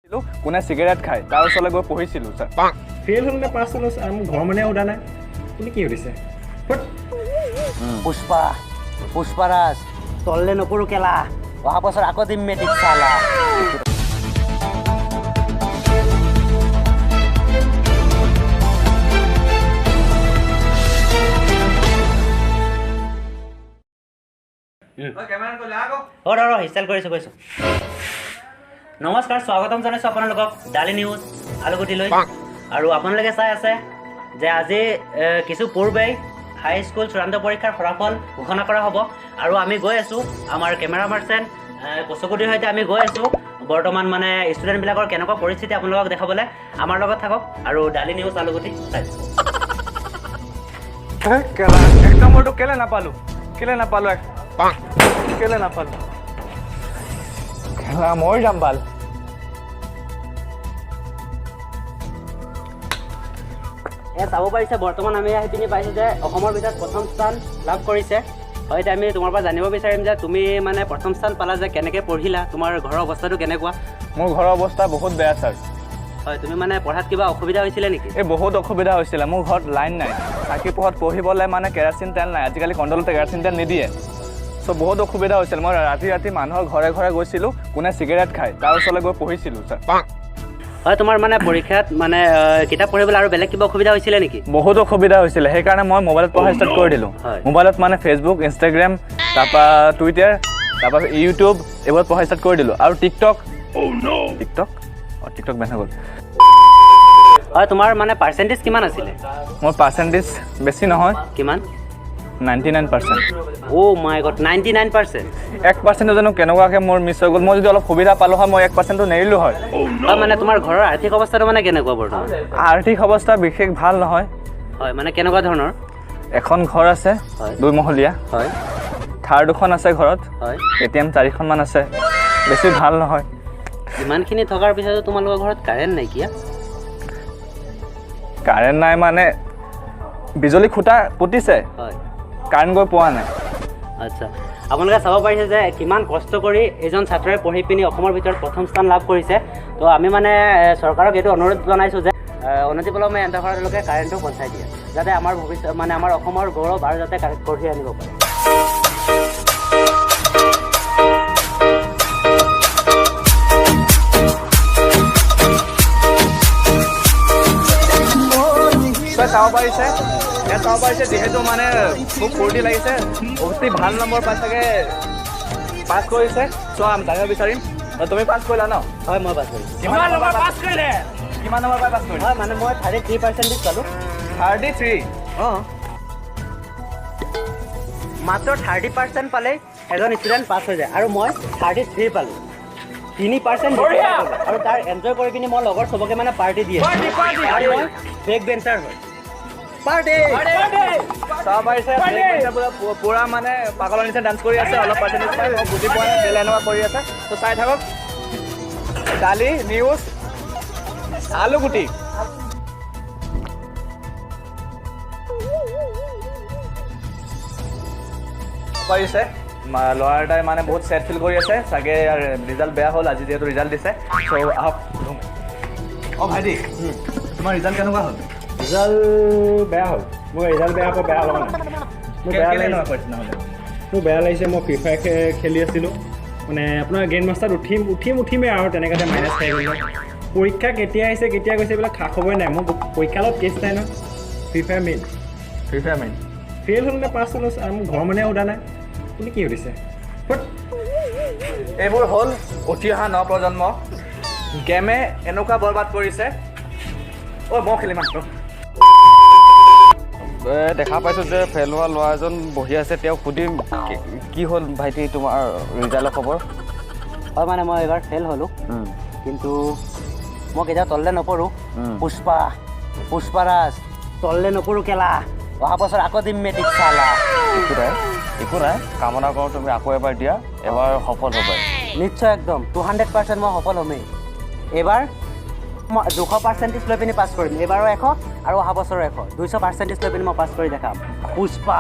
কোনে সিগাৰেট খায় তাৰ ওচৰলৈ গৈ পঢ়িছিলোঁ ছাৰ। ফেইল হ'ল নে পাছ হ'ল মোৰ ঘৰৰ মানুহে সোধা নাই, তুমি কি সুধিছে? পুষ্পা পুষ্পাৰাজ তললে নপৰো কেলা, অহা বছৰ আকৌ দিম মেট্ৰিক চালা। হিষ্টাইল কৰিছোঁ কৈছোঁ। নমস্কাৰ, স্বাগতম জনাইছোঁ আপোনালোকক ডালি নিউজ আলুগুটিলৈ। আৰু আপোনালোকে চাই আছে যে আজি কিছু পূৰ্বেই হাইস্কুল চূড়ান্ত পৰীক্ষাৰ ফলাফল ঘোষণা কৰা হ'ব। আৰু আমি গৈ আছোঁ, আমাৰ কেমেৰা পাৰ্চন কচুগুটিৰ সৈতে আমি গৈ আছোঁ বৰ্তমান মানে ষ্টুডেণ্টবিলাকৰ কেনেকুৱা পৰিস্থিতি আপোনালোকক দেখাবলৈ। আমাৰ লগত থাকক আৰু ডালি নিউজ আলুগুটি চাই। এক নম্বৰটো কেলে নাপালোঁ কেলে নাপালোঁ খেলা মই যাম ভাল। চাব পাৰিছে বৰ্তমান আমি আহি পিনি পাইছোঁ যে অসমৰ ভিতৰত প্ৰথম স্থান লাভ কৰিছে। হয়, এতিয়া আমি তোমাৰ পৰা জানিব বিচাৰিম যে তুমি মানে প্ৰথম স্থান পালা যে কেনেকৈ পঢ়িলা, তোমাৰ ঘৰৰ অৱস্থাটো কেনেকুৱা? মোৰ ঘৰৰ অৱস্থা বহুত বেয়া ছাৰ। হয়, তুমি মানে পঢ়াত কিবা অসুবিধা হৈছিলে নেকি? বহুত অসুবিধা হৈছিলে। মোৰ ঘৰত লাইন নাই, চাকি পোহৰত পঢ়িবলৈ মানে কেৰাচিন তেল নাই, আজিকালি কণ্ট্ৰলতে কেৰাচিন তেল নিদিয়ে। চ' বহুত অসুবিধা হৈছিল। মই ৰাতি মানুহৰ ঘৰে ঘৰে গৈছিলোঁ, কোনে চিগাৰেট খায় তাৰ ওচৰলৈ গৈ পঢ়িছিলোঁ ছাৰ। হয়, তোমাৰ মানে পৰীক্ষাত মানে কিতাপ পঢ়িবলৈ আৰু বেলেগ কিবা অসুবিধা হৈছিলে নেকি? বহুত অসুবিধা হৈছিলে, সেইকাৰণে মই মোবাইলত পঢ়া ষ্টাৰ্ট কৰি দিলোঁ। মোবাইলত মানে ফেচবুক, ইনষ্টাগ্ৰাম, তাৰপৰা টুইটাৰ, তাৰপৰা ইউটিউব এইবোৰত পঢ়া ষ্টাৰ্ট কৰি দিলোঁ। আৰু টিকটক বেন হৈ গ'ল। হয়, তোমাৰ মানে পাৰ্চেণ্টেজ কিমান আছিলে? মোৰ পাৰ্চেণ্টেজ বেছি নহয়। কিমান? 99%। অ' মাই গড, 99%। 1% জানো কেনেকুৱাকৈ মোৰ মিছ হৈ গ'ল। মই যদি অলপ সুবিধা পালোঁ হয়, মই 1%টো নেৰিলোঁ হয়। হয়, মানে তোমাৰ ঘৰৰ আৰ্থিক অৱস্থাটো মানে কেনেকুৱা বৰ্তমান? আৰ্থিক অৱস্থা বিশেষ ভাল নহয়। হয়, মানে কেনেকুৱা ধৰণৰ? এখন ঘৰ আছে 2 মহলীয়া। হয়, থাৰ 2খন আছে ঘৰত। হয়, ATM 4খনমান আছে। বেছি ভাল নহয়। ইমানখিনি থকাৰ পিছতো তোমালোকৰ ঘৰত কাৰেণ্ট নাইকিয়া? কাৰেণ্ট নাই মানে বিজুলী খুঁটা পুতিছে, হয়, কাৰেণ্ট গৈ পোৱা নাই। আচ্ছা, আপোনালোকে চাব পাৰিছে যে কিমান কষ্ট কৰি এজন ছাত্ৰই পঢ়ি পিনি অসমৰ ভিতৰত প্ৰথম স্থান লাভ কৰিছে। তো আমি মানে চৰকাৰক এইটো অনুৰোধ জনাইছোঁ যে অনতিপলমে এণ্টাৰভাৰলৈকে কাৰেণ্টটো পঞ্চাই দিয়ে, যাতে আমাৰ ভৱিষ্যত মানে আমাৰ অসমৰ গৌৰৱ আৰু যাতে কঢ়িয়াই আনিব পাৰে। চাব পাৰিছে যিহেতু মানে খুব ফূৰ্তি লাগিছে, অতি ভাল নম্বৰ পাইছাগে পাছ কৰিছে। চ' আমি জানিব বিচাৰিম, তুমি পাছ কৰিলা ন? হয়, মই পাছ কৰিছোঁ। কিমান নম্বৰ পাছ কৰিলে? হয়, মানে মই 33% পালোঁ। 33? অঁ, মাত্ৰ 30% পালেই এজন ষ্টুডেণ্ট পাছ হৈ যায়, আৰু মই 33 পালোঁ। 3% আৰু তাৰ এনজয় কৰি পিনি মই লগৰ চবকে মানে পাৰ্টি দিয়ে। আৰু মই বেক বেঞ্চাৰ হয়। চাব পাৰিছে পুৰা মানে পাগলৰ নিচিনা ডান্স কৰি আছে। অলপ পাৰ্চেণ্টেজ পাই বুজি পোৱা নাই, বেলেগ এনেকুৱা কৰি আছে। তো চাই থাকক ডালি নিউজ আলুগুটি। পাৰিছে ল'ৰা এটাই মানে বহুত ছেড ফিল কৰি আছে চাগে, ৰিজাল্ট বেয়া হ'ল আজি যিহেতু ৰিজাল্ট দিছে। চ' আহক। ভাইটি, তোমাৰ ৰিজাল্ট কেনেকুৱা হ'ল? ৰিজাল্ট বেয়া হ'ল। মোৰ ৰিজাল্ট বেয়া হ'ব, বেয়া লগা নাই। মোৰ বেয়া লাগিছে। মই ফ্ৰী ফায়াৰ খেলি আছিলোঁ, মানে আপোনাৰ গ্ৰেণ্ড মাষ্টাৰত উঠিমেই আৰু তেনেকুৱাতে মাইনাছ খাই গ'ল। পৰীক্ষা কেতিয়া আহিছে কেতিয়া গৈছে এইবিলাক খা খবৰে নাই। মোৰ পৰীক্ষাৰ লগত কেছ নাই ন। Free fire main. ফেইল হ'ল নে পাছ হ'ল মোৰ ঘৰৰ মানুহে সোধা নাই, তুমি কি সুধিছে? এইবোৰ হ'ল উঠি অহা নৱপ্ৰজন্ম। গেমে এনেকুৱা বৰবাদ কৰিছে। মই খেলিম। দেখা পাইছোঁ যে ফেইল হোৱা ল'ৰা এজন বহি আছে, তেওঁক সুধিম কি হ'ল ভাইটি তোমাৰ ৰিজাল্টৰ খবৰ? হয়, মানে মই এইবাৰ ফেইল হ'লোঁ, কিন্তু মই কেতিয়াও তললে নপৰোঁ। পুষ্পাৰাজ তললে নপৰোঁ কেলা, অহা বছৰ আকৌ দিম মেট্ৰিক চালা। একো নাই, কামনা কৰোঁ তুমি আকৌ এবাৰ দিয়া, এবাৰ সফল হ'ব। নিশ্চয়, একদম 200% মই সফল হ'মেই। এইবাৰ মই 200% লৈ পিনি পাছ কৰিম। এইবাৰো 100 আৰু অহা বছৰো 100, 200% লৈ পিনি মই পাছ কৰি দেখাম। পুষ্পা।